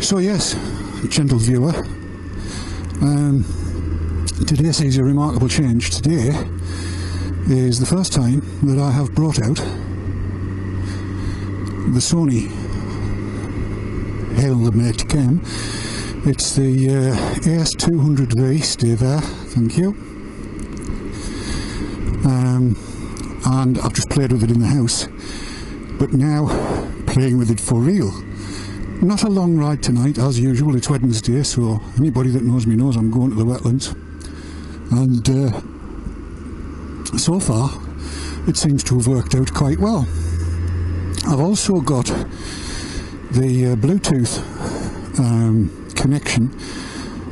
So yes, gentle viewer, today sees a remarkable change. Today is the first time that I have brought out the Sony Helmet cam. It's the AS200V, stay there, thank you. And I've just played with it in the house, but now playing with it for real. Not a long ride tonight, as usual. It's Wednesday, so anybody that knows me knows I'm going to the wetlands. And so far, it seems to have worked out quite well. I've also got the Bluetooth connection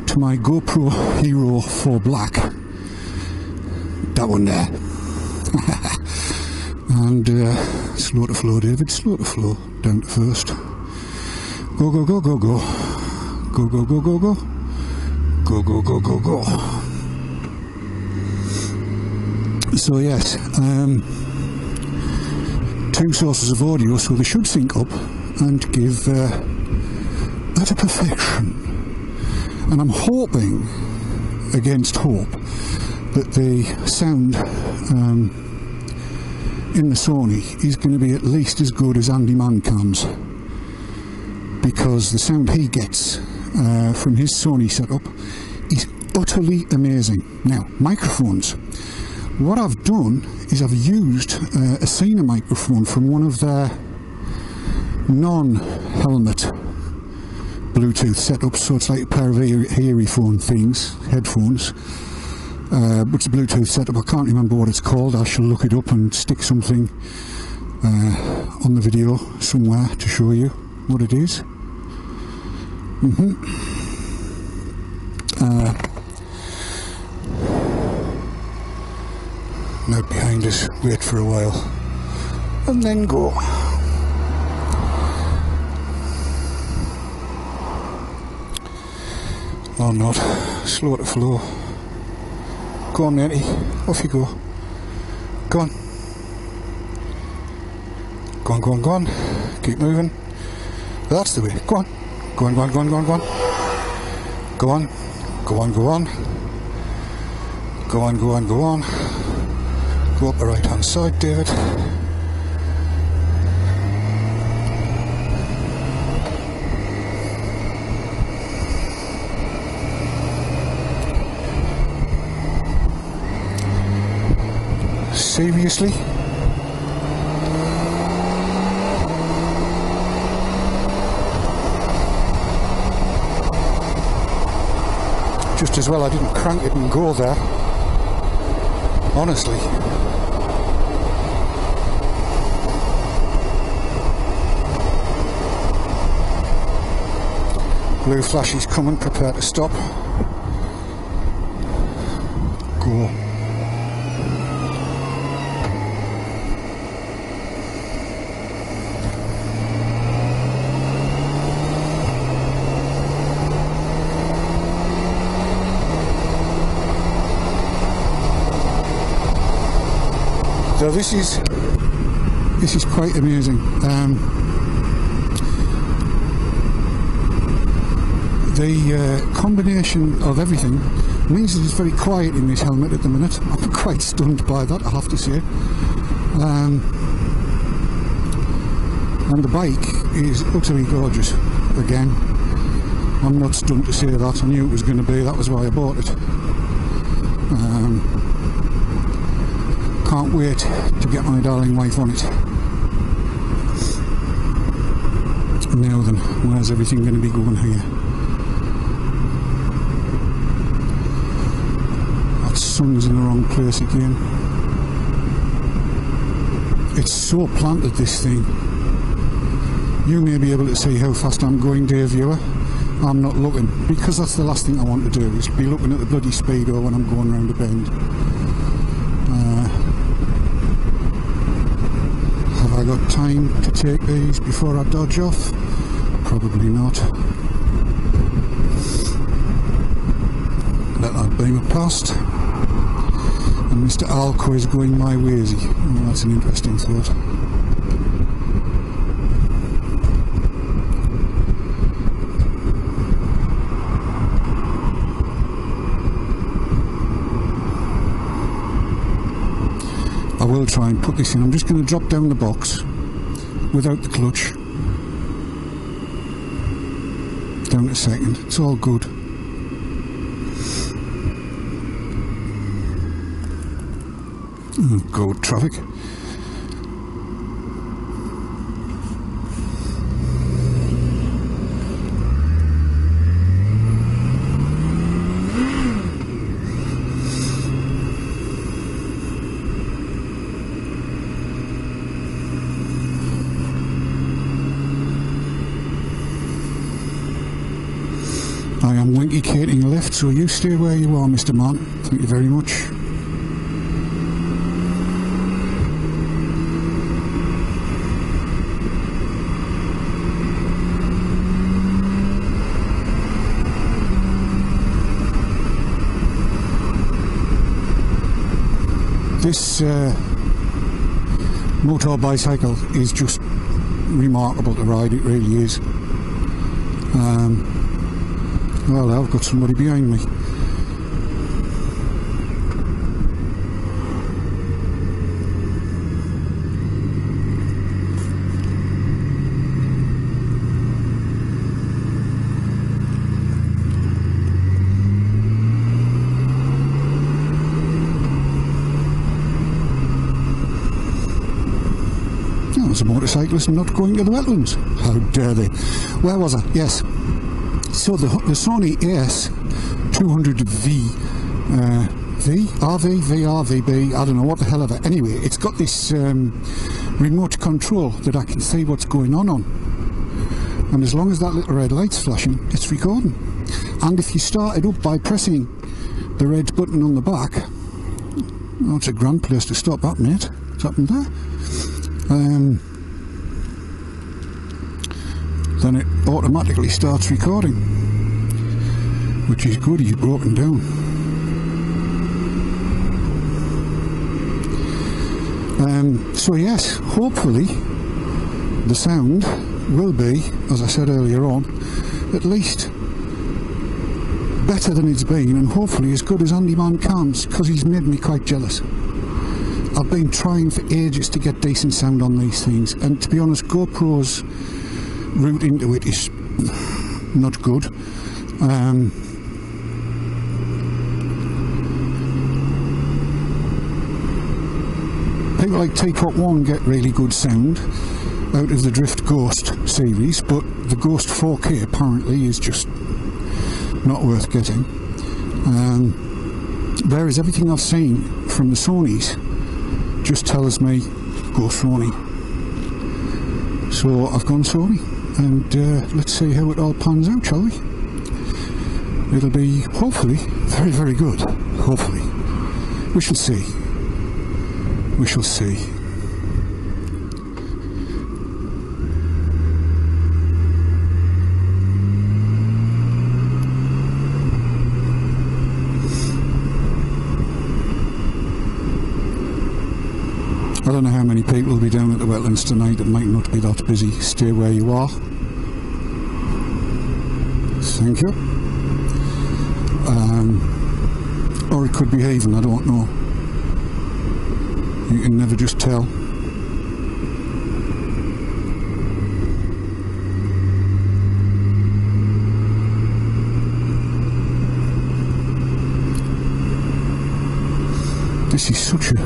to my GoPro Hero 4 Black. That one there. And slow to flow, David, slow to flow. Down to first. Go, go, go, go, go. Go, go, go, go, go. Go, go, go, go, go. So yes, two sources of audio, so they should sync up and give utter perfection. And I'm hoping, against hope, that the sound in the Sony is going to be at least as good as Andy Mancam's, because the sound he gets from his Sony setup is utterly amazing. Now, microphones. What I've done is I've used a Sony microphone from one of their non-helmet Bluetooth setups, so it's like a pair of earphone things, headphones. But it's a Bluetooth setup. I can't remember what it's called. I shall look it up and stick something on the video somewhere to show you what it is. Now behind us, wait for a while and then go. Or not, slow to flow. Go on, matey, off you go. Go on. Go on, go on, go on. Keep moving. That's the way. Go on. Go on, go on, go on, go on, go on. Go on. Go on, go on. Go on, go on, go on. Go up the right hand side, David. Seriously? Just as well I didn't crank it and go there. Honestly. Blue flash is coming, prepare to stop. Go. So this is quite amazing. The combination of everything means that it's very quiet in this helmet at the minute. I'm quite stunned by that, I have to say. And the bike is utterly gorgeous. Again, I'm not stunned to say that. I knew it was going to be. That was why I bought it. Can't wait to get my darling wife on it. Now then, where's everything going to be going here? That sun's in the wrong place again. It's so planted, this thing. You may be able to see how fast I'm going, dear viewer. I'm not looking, because that's the last thing I want to do, is be looking at the bloody speedo when I'm going round a bend. Have I got time to take these before I dodge off? Probably not. Let that beamer past. And Mr. Alco is going my waysy. Oh, that's an interesting thought. try and put this in. I'm just going to drop down the box without the clutch. Down to second. It's all good. Go with traffic. I am windicating left, so you stay where you are, Mr. Man. Thank you very much. This motor bicycle is just remarkable to ride, it really is. Well, I've got somebody behind me. There's a motorcyclist not going to the wetlands. How dare they? Where was I? Yes. So the Sony AS200V VRVB, I don't know what the hell ever. Anyway, it's got this remote control that I can see what's going on. And as long as that little red light's flashing, it's recording. And if you start it up by pressing the red button on the back, oh, it's a grand place to stop that, mate. What's happened there? Then it automatically starts recording, which is good. He's broken down. So yes, hopefully the sound will be, as I said earlier on, at least better than it's been, and hopefully as good as Andy Man can's, because he's made me quite jealous. I've been trying for ages to get decent sound on these things, and to be honest, GoPro's route into it is not good. People like Teapot One get really good sound out of the Drift Ghost series, but the Ghost 4K apparently is just not worth getting. Whereas everything I've seen from the Sonys just tells me go Sony. So I've gone Sony, and let's see how it all pans out, shall we? It'll be hopefully very, very good. Hopefully. We shall see. We shall see. I don't know how many people will be down at the wetlands tonight. It might not be that busy. Stay where you are. Thank you. Or it could be even, I don't know. You can never just tell. This is such a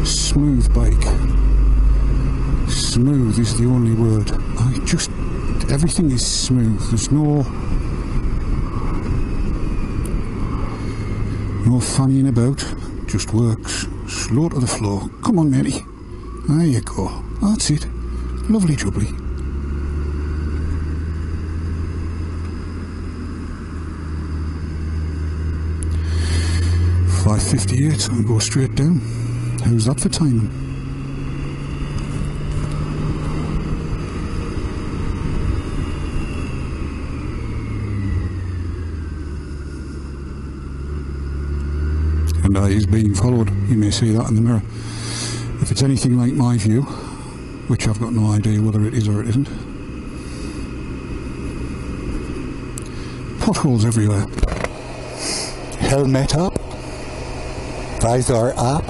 smooth bike. Smooth is the only word. Everything is smooth. There's no fannying about. Just works. Slow to the floor. Come on, matey. There you go. That's it. Lovely jubbly. $5.58 and go straight down. How's that for timing? And I is being followed. You may see that in the mirror. If it's anything like my view, which I've got no idea whether it is or it isn't. Potholes everywhere. Helmet up. Visor up.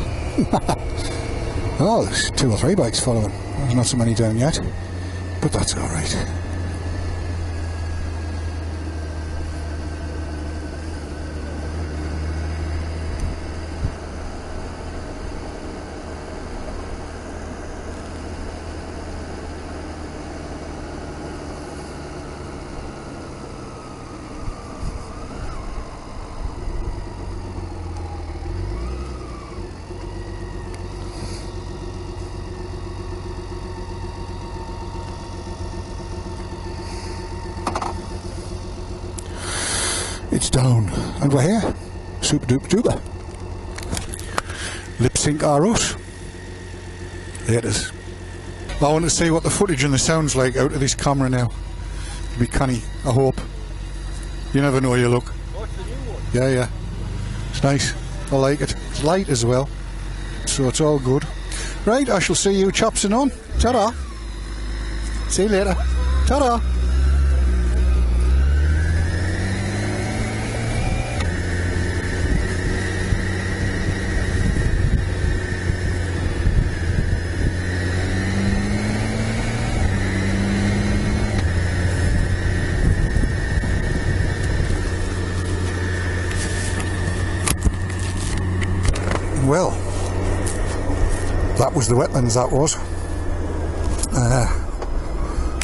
Oh, there's 2 or 3 bikes following. There's not so many down yet, but that's alright. It's down, and we're here. Super duper duper. Lip sync arrows. There it is. I want to see what the footage and the sound's like out of this camera now. It'll be canny, I hope. You never know, you look. What's the new one? Yeah. It's nice. I like it. It's light as well. So it's all good. Right, I shall see you chaps and on. Ta-da. See you later. Ta-da. Well, that was the wetlands, that was.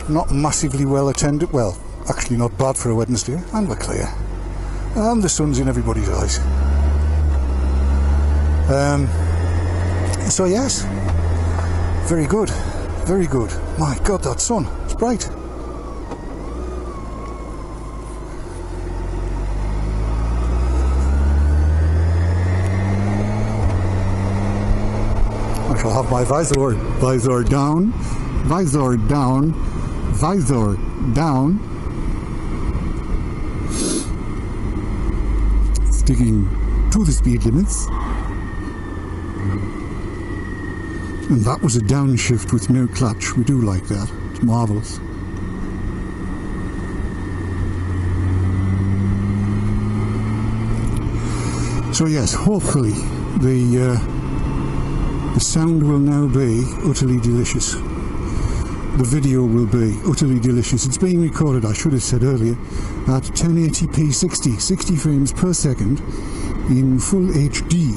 Not massively well attended, well, actually not bad for a Wednesday, and we're clear. And the sun's in everybody's eyes. So yes, very good, very good. My God, that sun, it's bright. I'll have my visor down, visor down, visor down. Sticking to the speed limits. And that was a downshift with no clutch. We do like that. It's marvellous. So yes, hopefully the sound will now be utterly delicious. The video will be utterly delicious. It's being recorded, I should have said earlier, at 1080p 60 frames per second in full HD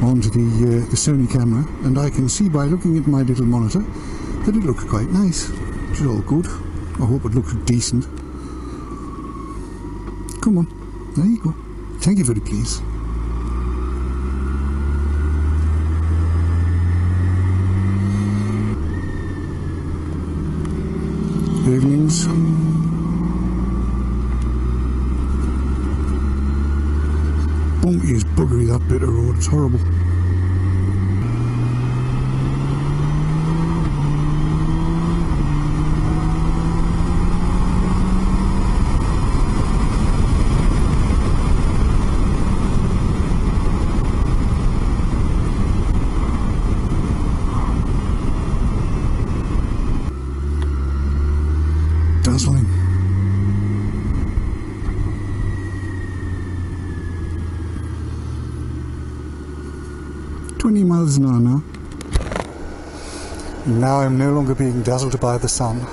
onto the Sony camera, and I can see by looking at my little monitor that it looks quite nice, which is all good. I hope it looks decent. Come on, there you go. Thank you very please. Evenings. Bumpy as buggery, that bit of road, it's horrible. Dazzling. Miles an hour now. Now I'm no longer being dazzled by the sun.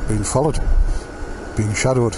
Being followed. Being shadowed.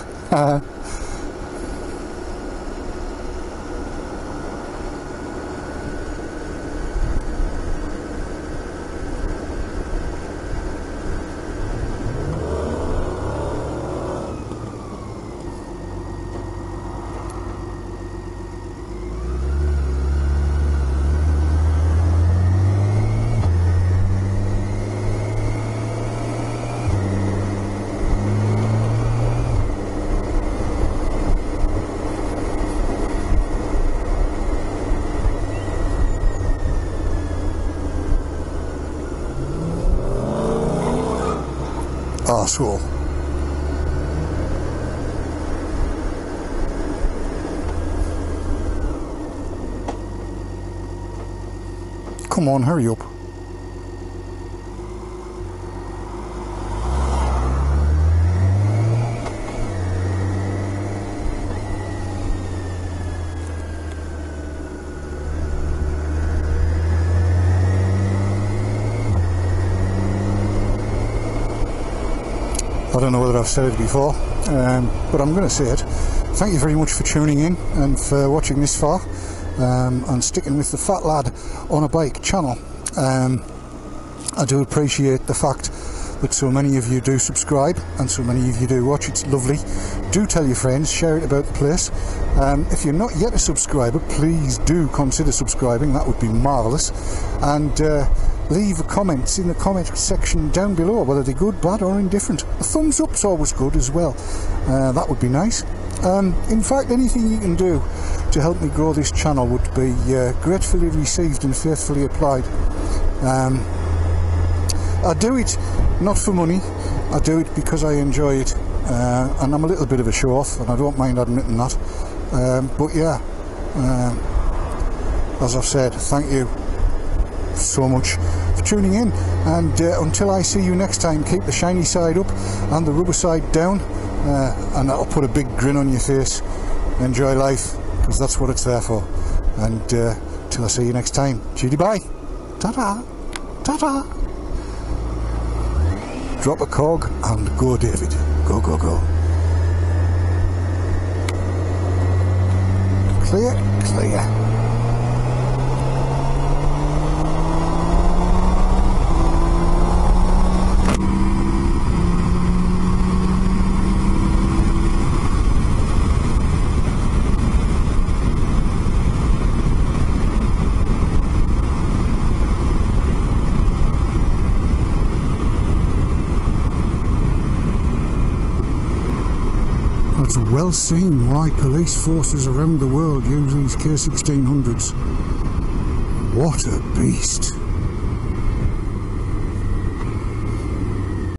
Arsehole. Come on, hurry up. I don't know whether I've said it before, but I'm going to say it. Thank you very much for tuning in and for watching this far, and sticking with the Fat Lad on a Bike channel. I do appreciate the fact that so many of you do subscribe and so many of you do watch. It's lovely. Do tell your friends, share it about the place. If you're not yet a subscriber, please do consider subscribing. That would be marvellous. And leave comments in the comment section down below, whether they're good, bad or indifferent. A thumbs up's always good as well. That would be nice. In fact, anything you can do to help me grow this channel would be gratefully received and faithfully applied. I do it not for money, I do it because I enjoy it, and I'm a little bit of a show off, and I don't mind admitting that. But yeah, as I've said, thank you so much for tuning in, and until I see you next time, keep the shiny side up and the rubber side down, and that'll put a big grin on your face. Enjoy life, because that's what it's there for. And till I see you next time, cheery bye, ta-ta, ta-ta. Drop a cog and go, David. Go, go, go. Clear, clear. It's well seen why police forces around the world use these K1600s. What a beast.